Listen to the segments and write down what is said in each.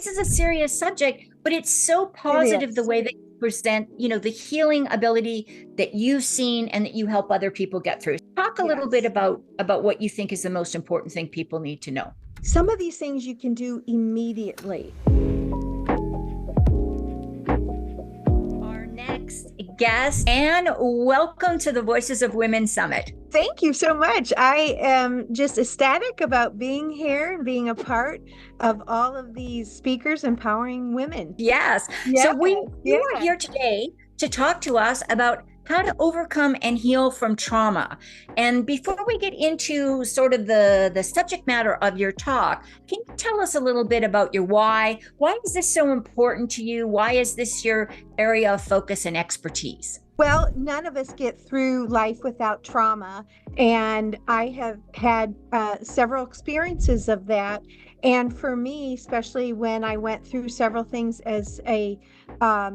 is a serious subject, but it's so It positive the is. way that you present, the healing ability that you've seen and that you help other people get through. Talk a little bit Yes. about what you think is the most important thing people need to know. Some of these things you can do immediately. Our next guest, and welcome to the Voices of Women Summit. Thank you so much. I am just ecstatic about being here and being a part of all of these speakers empowering women. Yes. Yes, So you are yeah. here today to talk to us about how to overcome and heal from trauma. And before we get into sort of the subject matter of your talk, can you tell us a little bit about your why? Why is this so important to you? Why is this your area of focus and expertise? Well, none of us get through life without trauma. And I have had several experiences of that. And for me, especially when I went through several things as a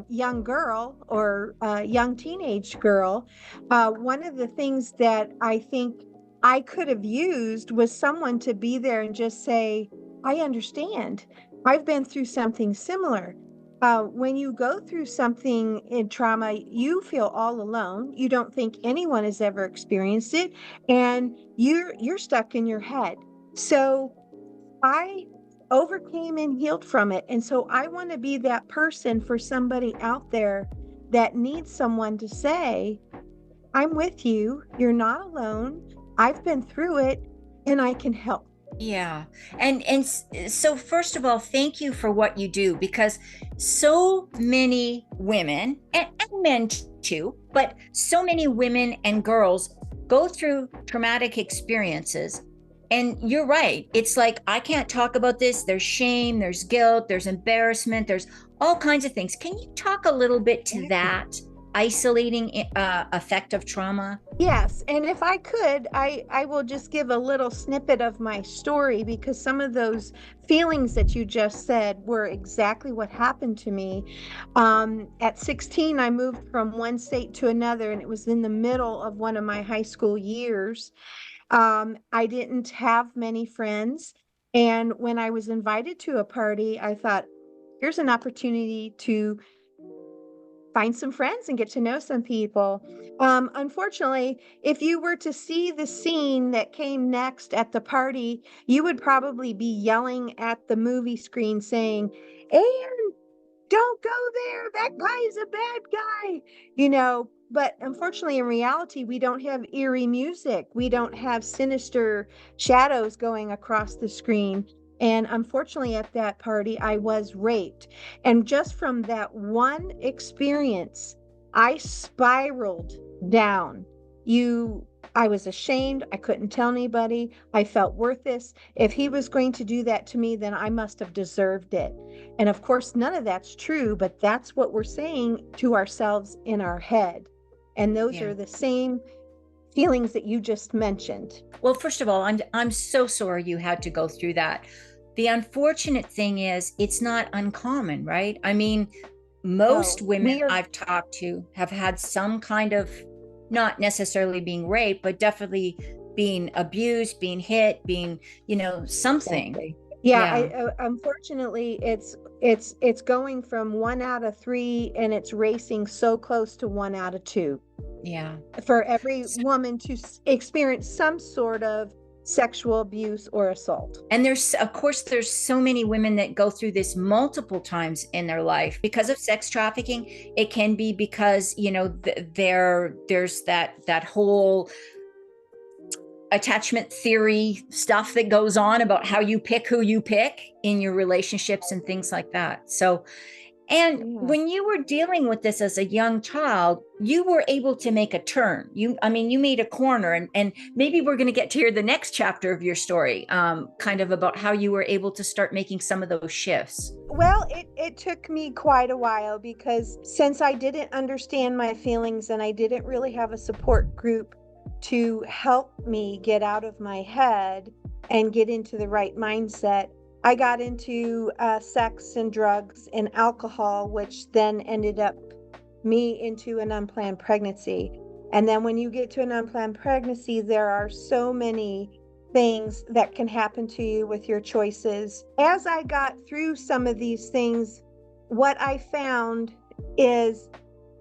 young girl or young teenage girl, one of the things that I think I could have used was someone to be there and just say, I understand. I've been through something similar. When you go through something in trauma, you feel all alone. You don't think anyone has ever experienced it, and you're stuck in your head. So I overcame and healed from it, and so I want to be that person for somebody out there that needs someone to say, "I'm with you. You're not alone. I've been through it, and I can help." Yeah. So first of all, thank you for what you do, because so many women and men too, but so many women and girls go through traumatic experiences. And you're right. It's like, I can't talk about this. There's shame, there's guilt, there's embarrassment, there's all kinds of things. Can you talk a little bit to that isolating effect of trauma? Yes, and if I could, I will just give a little snippet of my story because some of those feelings that you just said were exactly what happened to me. At 16, I moved from one state to another, and it was in the middle of one of my high school years. I didn't have many friends, and when I was invited to a party, I thought, here's an opportunity to find some friends and get to know some people. Unfortunately, if you were to see the scene that came next at the party, you would probably be yelling at the movie screen saying, "And don't go there. That guy is a bad guy." But unfortunately, in reality, we don't have eerie music. We don't have sinister shadows going across the screen. And unfortunately, at that party, I was raped. And just from that one experience, I spiraled down. You, I was ashamed. I couldn't tell anybody. I felt worthless. If he was going to do that to me, then I must have deserved it. And of course, none of that's true, but that's what we're saying to ourselves in our head. And those Yeah. are the same feelings that you just mentioned. Well, first of all, I'm so sorry you had to go through that. The unfortunate thing is it's not uncommon, right? I mean, most Oh, women we are, I've talked to have had some kind of, not necessarily being raped, but definitely being abused, being hit, being, something. exactly. Yeah, Yeah. unfortunately, it's going from 1 out of 3, and it's racing so close to 1 out of 2 Yeah. for every woman to experience some sort of sexual abuse or assault. And of course, there's so many women that go through this multiple times in their life because of sex trafficking. It can be because, there's that whole attachment theory stuff that goes on about how you pick who you pick in your relationships and things like that. So, and Yeah. when you were dealing with this as a young child, you were able to make a turn. You made a corner, and maybe we're going to get to hear the next chapter of your story, kind of about how you were able to start making some of those shifts. Well, it took me quite a while because since I didn't understand my feelings and I didn't really have a support group to help me get out of my head and get into the right mindset, I got into sex and drugs and alcohol, which then ended up me into an unplanned pregnancy. And then when you get to an unplanned pregnancy, there are so many things that can happen to you with your choices. As I got through some of these things, what I found is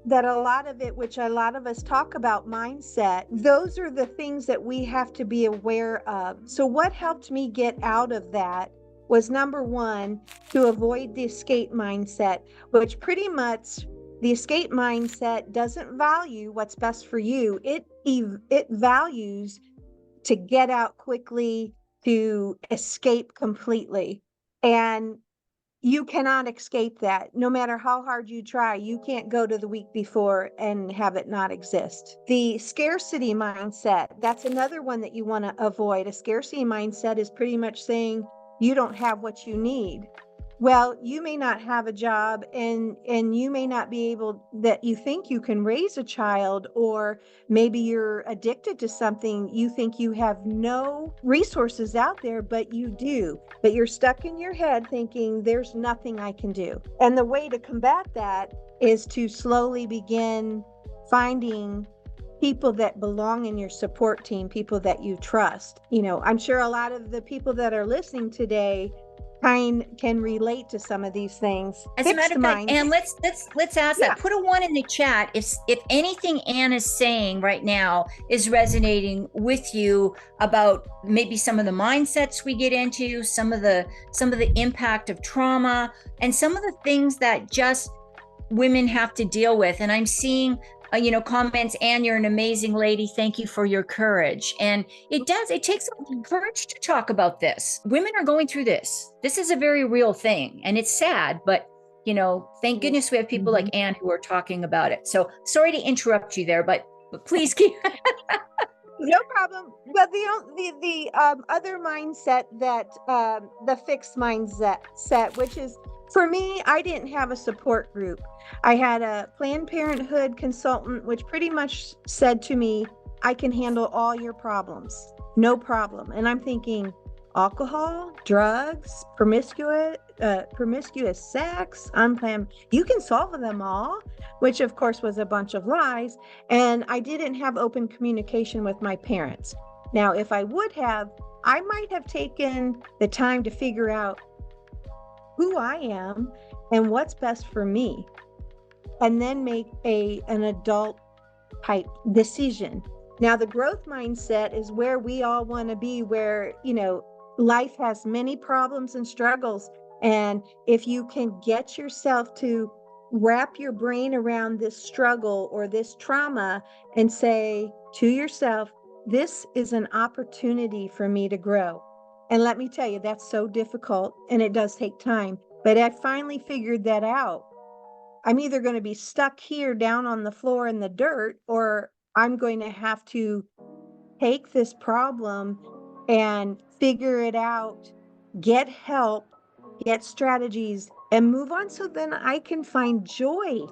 that a lot of it, which a lot of us talk about mindset, those are the things that we have to be aware of. So what helped me get out of that was, number one, to avoid the escape mindset, which pretty much the escape mindset doesn't value what's best for you. It values to get out quickly, to escape completely. And you cannot escape that. No matter how hard you try, you can't go to the week before and have it not exist. The scarcity mindset, that's another one that you want to avoid. A scarcity mindset is pretty much saying you don't have what you need. Well, you may not have a job, and you may not be able, that you think you can raise a child, or maybe you're addicted to something. You think you have no resources out there, but you do. But you're stuck in your head thinking there's nothing I can do. And the way to combat that is to slowly begin finding people that belong in your support team, people that you trust. I'm sure a lot of the people that are listening today can relate to some of these things. As a matter of fact, Anne, let's ask Yeah. that. Put a 1 in the chat if anything Anne is saying right now is resonating with you about maybe some of the mindsets we get into, some of the impact of trauma, and some of the things that just women have to deal with. And I'm seeing comments, Anne, you're an amazing lady, thank you for your courage. And it takes a lot of courage to talk about this. Women are going through this is a very real thing, and it's sad, but thank goodness we have people like Anne who are talking about it. So sorry to interrupt you there, but please keep. No problem. But the other mindset, that the fixed mindset, which is, for me, I didn't have a support group. I had a Planned Parenthood consultant, which pretty much said to me, I can handle all your problems, no problem. And I'm thinking, alcohol, drugs, promiscuous sex, unplanned, you can solve them all, which of course was a bunch of lies. And I didn't have open communication with my parents. Now, if I would have, I might have taken the time to figure out who I am and what's best for me, and then make an adult type decision. Now, the growth mindset is where we all want to be, where, life has many problems and struggles. And if you can get yourself to wrap your brain around this struggle or this trauma and say to yourself, this is an opportunity for me to grow. And let me tell you, that's so difficult, and it does take time. But I finally figured that out. I'm either going to be stuck here down on the floor in the dirt, or I'm going to have to take this problem and figure it out, get help, get strategies, and move on, so then I can find joy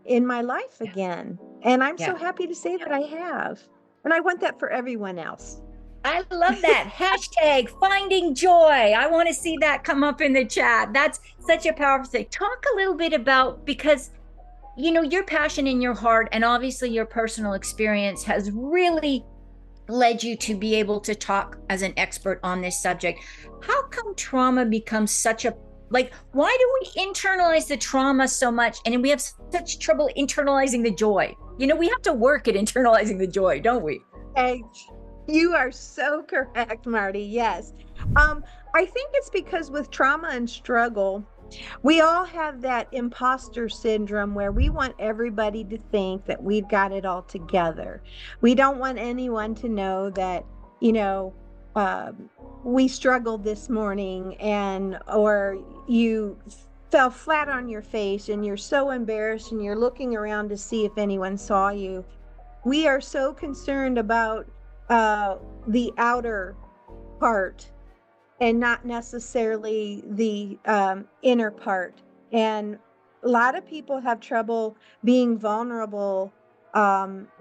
in my life again. And I'm so happy to say that I have. And I want that for everyone else. I love that. Hashtag finding joy. I want to see that come up in the chat. That's such a powerful thing. Talk a little bit about, because your passion in your heart, and obviously your personal experience, has really led you to be able to talk as an expert on this subject. How come trauma becomes such a, why do we internalize the trauma so much, and we have such trouble internalizing the joy? We have to work at internalizing the joy, don't we? Hey, you are so correct, Marty. Yes. I think it's because with trauma and struggle, we all have that imposter syndrome where we want everybody to think that we've got it all together. We don't want anyone to know that, we struggled this morning, or you fell flat on your face and you're so embarrassed and you're looking around to see if anyone saw you. We are so concerned about the outer part and not necessarily the inner part. And a lot of people have trouble being vulnerable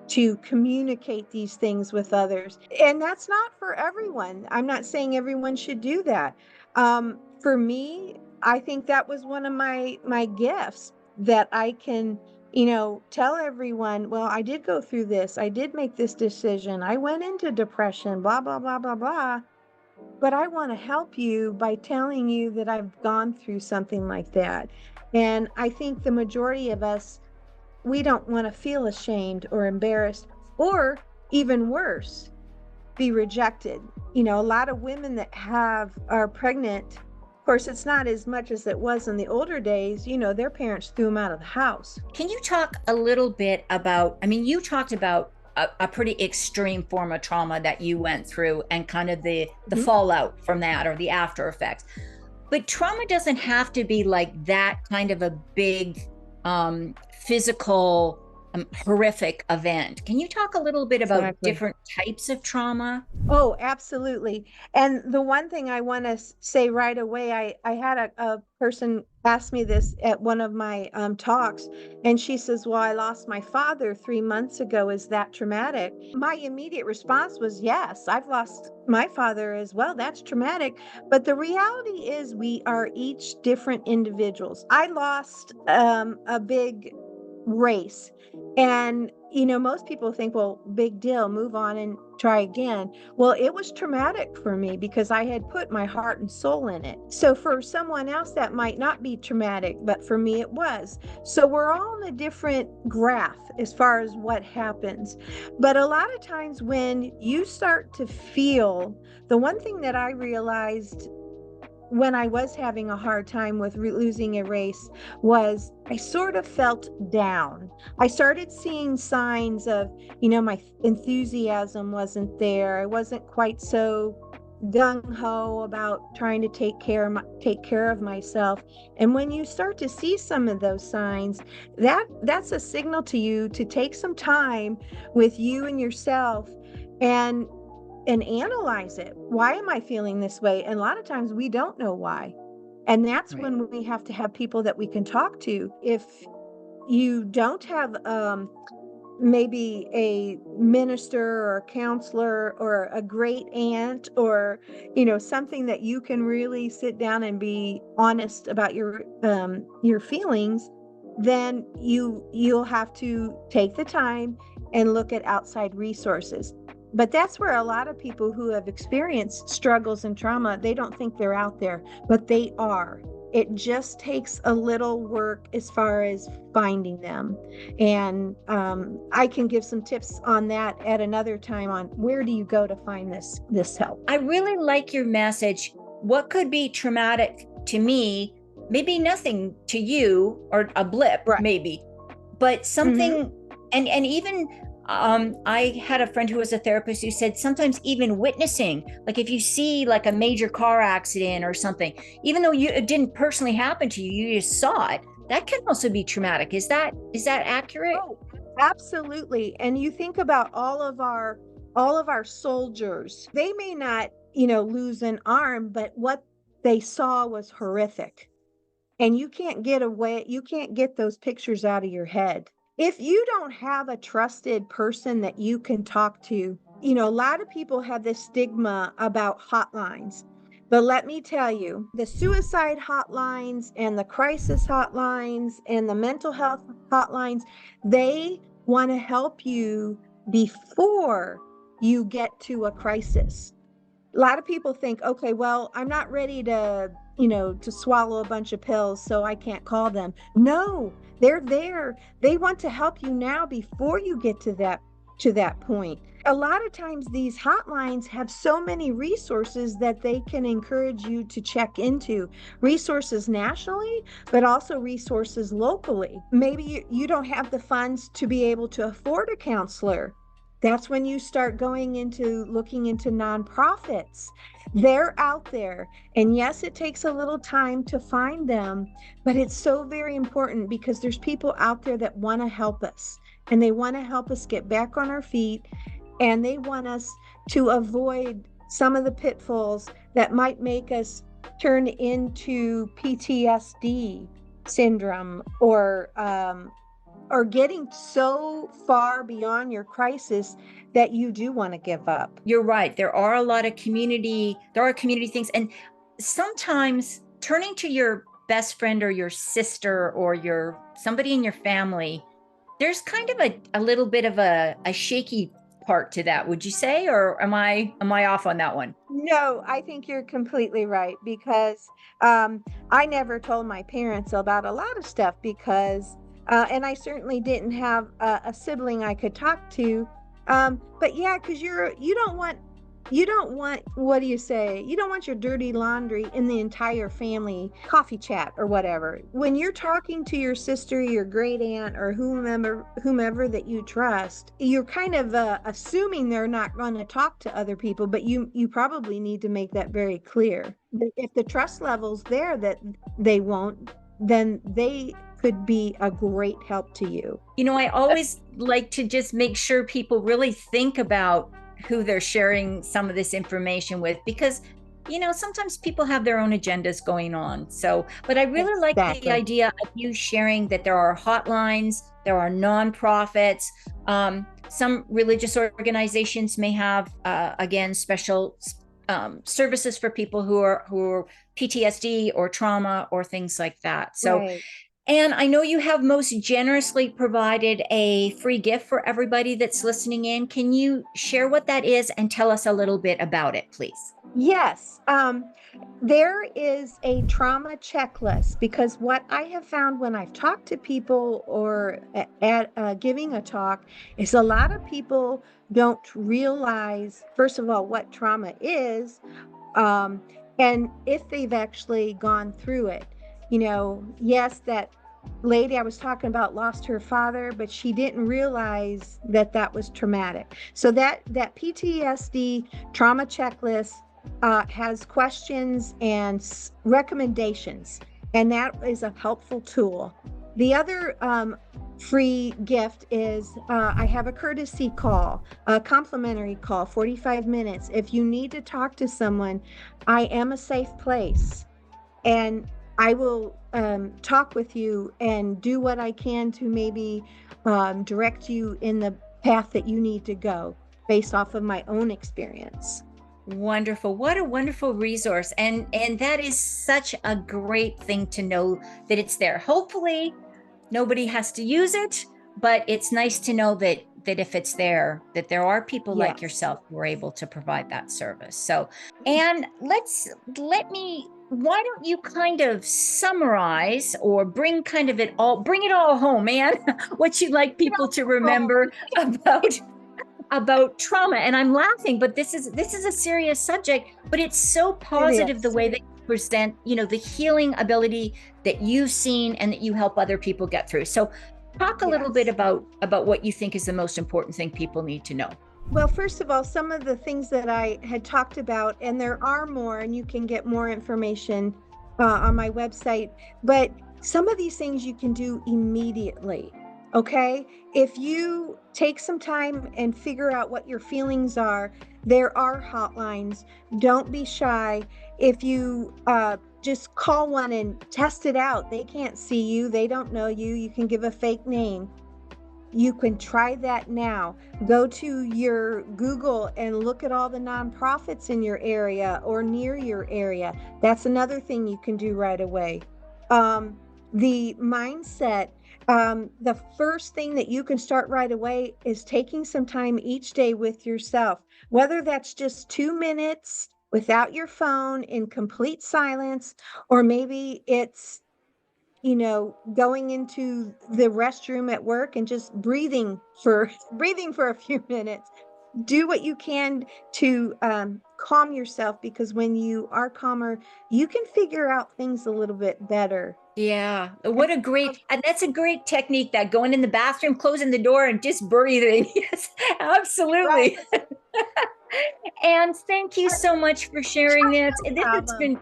to communicate these things with others. And that's not for everyone. I'm not saying everyone should do that. For me, I think that was one of my gifts, that I can, tell everyone, well, I did go through this. I did make this decision. I went into depression, blah, blah, blah, blah, blah. but I want to help you by telling you that I've gone through something like that. And I think the majority of us, we don't want to feel ashamed or embarrassed, or even worse, be rejected. A lot of women that are pregnant, of course, it's not as much as it was in the older days. Their parents threw them out of the house. Can you talk a little bit about, I mean, you talked about a pretty extreme form of trauma that you went through and kind of the Mhm. fallout from that or the after effects. But trauma doesn't have to be like that kind of a big physical horrific event. Can you talk a little bit about Exactly. different types of trauma? Oh, absolutely. And the one thing I want to say right away, I had a person ask me this at one of my talks, and she says, "Well, I lost my father 3 months ago. Is that traumatic?" My immediate response was, "Yes, I've lost my father as well. That's traumatic." But the reality is, we are each different individuals. I lost a big race. And, most people think, well, big deal, move on and try again. Well, it was traumatic for me because I had put my heart and soul in it. So for someone else, that might not be traumatic, but for me, it was. So we're all in a different graph as far as what happens. But a lot of times when you start to feel, the one thing that I realized when I was having a hard time with losing a race was I sort of felt down. I started seeing signs of, my enthusiasm wasn't there. I wasn't quite so gung ho about trying to take care of myself. And when you start to see some of those signs, that's a signal to you to take some time with you and yourself and analyze it. Why am I feeling this way? And a lot of times we don't know why. And that's Right. when we have to have people that we can talk to. If you don't have maybe a minister or a counselor or a great aunt, or something that you can really sit down and be honest about your feelings, then you'll have to take the time and look at outside resources. But that's where a lot of people who have experienced struggles and trauma, they don't think they're out there, but they are. It just takes a little work as far as finding them. And I can give some tips on that at another time on where do you go to find this help. I really like your message. What could be traumatic to me, maybe nothing to you, or a blip, Right. maybe, but Hmm. something. And even I had a friend who was a therapist who said sometimes even witnessing, like if you see like a major car accident or something, even though it didn't personally happen to you, you just saw it. That can also be traumatic. Is that accurate? Oh, absolutely. And you think about all of our soldiers. They may not, lose an arm, but what they saw was horrific. And you can't get those pictures out of your head. If you don't have a trusted person that you can talk to, a lot of people have this stigma about hotlines. But let me tell you, the suicide hotlines and the crisis hotlines and the mental health hotlines, they want to help you before you get to a crisis. A lot of people think, okay, well, I'm not ready to swallow a bunch of pills, so I can't call them. No, they're there. They want to help you now before you get to that point. A lot of times these hotlines have so many resources that they can encourage you to check into, resources nationally, but also resources locally. Maybe you don't have the funds to be able to afford a counselor. That's when you start going into looking into nonprofits. They're out there. And yes, it takes a little time to find them, but it's so very important because there's people out there that want to help us, and they want to help us get back on our feet, and they want us to avoid some of the pitfalls that might make us turn into PTSD syndrome, or getting so far beyond your crisis that you do want to give up. You're right. There are community things. And sometimes turning to your best friend or your sister or somebody in your family, there's kind of a little bit of a shaky part to that, would you say, or am I off on that one? No, I think you're completely right because I never told my parents about a lot of stuff because, and I certainly didn't have a sibling I could talk to. But yeah, because you don't want, what do you say? You don't want your dirty laundry in the entire family coffee chat or whatever. When you're talking to your sister, your great aunt, or whomever that you trust, you're kind of assuming they're not going to talk to other people, but you probably need to make that very clear. If the trust level's there that they won't, then they could be a great help to you. I always like to just make sure people really think about who they're sharing some of this information with, because sometimes people have their own agendas going on. So, but I really like the Exactly. idea of you sharing that there are hotlines, there are nonprofits. Some religious organizations may have, again, special services for people who are PTSD or trauma or things like that. So, Right. and I know you have most generously provided a free gift for everybody that's listening in. Can you share what that is and tell us a little bit about it, please? Yes. There is a trauma checklist because what I have found when I've talked to people or at giving a talk is a lot of people don't realize, first of all, what trauma is, um, and if they've actually gone through it. Yes, that lady I was talking about lost her father, but she didn't realize that that was traumatic. So that PTSD trauma checklist has questions and recommendations, and that is a helpful tool. The other free gift is I have a courtesy call, a complimentary call, 45 minutes. If you need to talk to someone, I am a safe place, and I will talk with you and do what I can to maybe direct you in the path that you need to go based off of my own experience. Wonderful. What a wonderful resource. And that is such a great thing to know that it's there. Hopefully nobody has to use it, but it's nice to know that if it's there, that there are people like Yes. yourself who are able to provide that service. So, and why don't you kind of summarize or bring it all home, man, what you'd like people to remember about trauma. And I'm laughing, but this is a serious subject, but it's so It positive the is. way that you present, the healing ability that you've seen and that you help other people get through. So talk a little bit Yes. about what you think is the most important thing people need to know. Well, first of all, some of the things that I had talked about, and there are more, and you can get more information on my website, but some of these things you can do immediately. Okay. If you take some time and figure out what your feelings are, there are hotlines. Don't be shy. If you just call one and test it out, they can't see you, they don't know you. You can give a fake name. You can try that now. Go to your Google and look at all the nonprofits in your area or near your area. That's another thing you can do right away. Um, the mindset, the first thing that you can start right away is taking some time each day with yourself, whether that's just 2 minutes without your phone in complete silence, or maybe it's going into the restroom at work and just breathing for breathing for a few minutes. Do what you can to calm yourself, because when you are calmer, you can figure out things a little bit better. Yeah, Um, and that's a great technique, that going in the bathroom, closing the door and just breathing. Yes, absolutely. Right. And thank you so much for sharing that. Problem.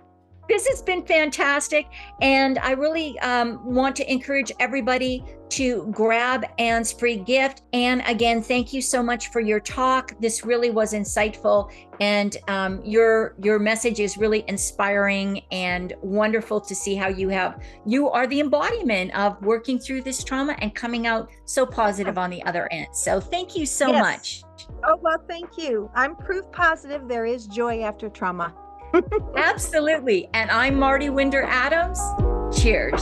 This has been fantastic, and I really want to encourage everybody to grab Anne's free gift. And again, thank you so much for your talk. This really was insightful, and your message is really inspiring and wonderful to see how you are the embodiment of working through this trauma and coming out so Yeah. positive on the other end. So thank you so Yes. much. Oh, well, thank you. I'm proof positive there is joy after trauma. Absolutely. And I'm Marty Winder Adams. Cheers.